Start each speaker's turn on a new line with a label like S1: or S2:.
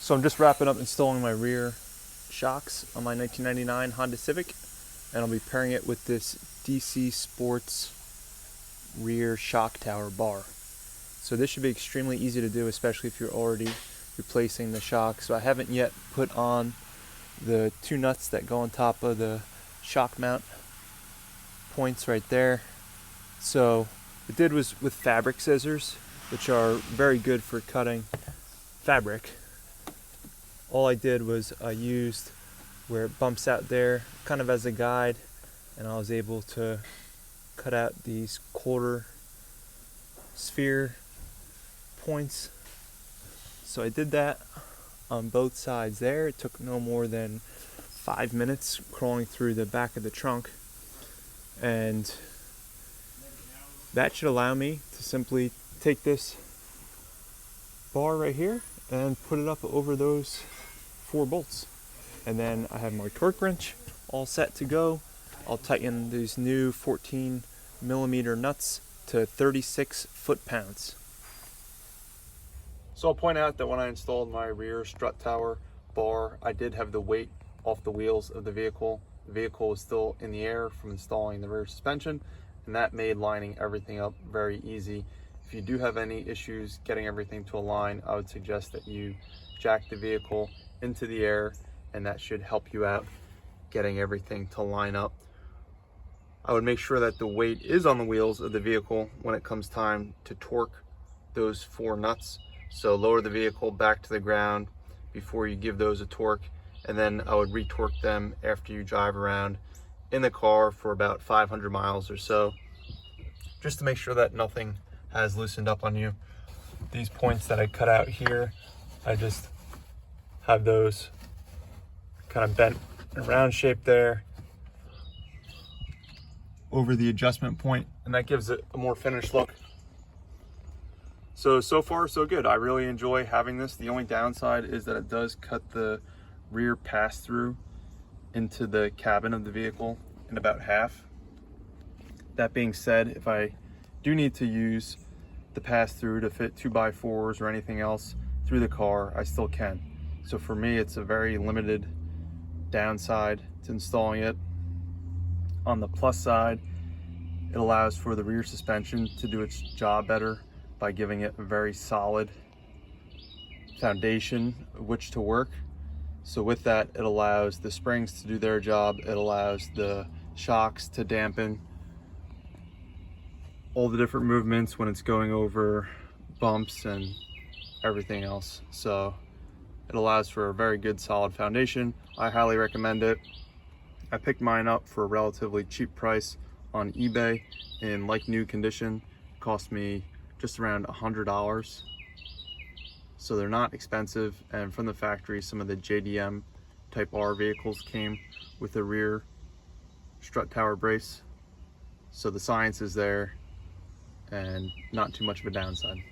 S1: So I'm just wrapping up installing my rear shocks on my 1999 Honda Civic, and I'll be pairing it with this DC Sports rear shock tower bar. So this should be extremely easy to do, especially if you're already replacing the shock. So I haven't yet put on the two nuts that go on top of the shock mount points right there. So what I did was with fabric scissors, which are very good for cutting fabric. All I did was I used where it bumps out there kind of as a guide, and I was able to cut out these quarter sphere points. So I did that on both sides there. It took no more than 5 minutes crawling through the back of the trunk, and that should allow me to simply take this bar right here and put it up over those 4 bolts. And then I have my torque wrench all set to go. I'll tighten these new 14mm nuts to 36 foot-pounds. So I'll point out that when I installed my rear strut tower bar, I did have the weight off the wheels of the vehicle. The vehicle was still in the air from installing the rear suspension, and that made lining everything up very easy. If you do have any issues getting everything to align, I would suggest that you jack the vehicle into the air, and that should help you out getting everything to line up. I would make sure that the weight is on the wheels of the vehicle when it comes time to torque those 4 nuts. So lower the vehicle back to the ground before you give those a torque, and then I would re-torque them after you drive around in the car for about 500 miles or so, just to make sure that nothing has loosened up on you. These points that I cut out here, I just have those kind of bent in a round shape there over the adjustment point, and that gives it a more finished look. So far so good. I really enjoy having this. The only downside is that it does cut the rear pass-through into the cabin of the vehicle in about half. That being said, if I do need to use the pass-through to fit 2x4s or anything else through the car, I still can. So for me, it's a very limited downside to installing it. On the plus side, it allows for the rear suspension to do its job better by giving it a very solid foundation which to work. So with that, it allows the springs to do their job. It allows the shocks to dampen all the different movements when it's going over bumps and everything else. So it allows for a very good solid foundation. I highly recommend it. I picked mine up for a relatively cheap price on eBay in like new condition. It cost me just around $100. So they're not expensive, and from the factory, some of the JDM Type R vehicles came with a rear strut tower brace. So the science is there and not too much of a downside.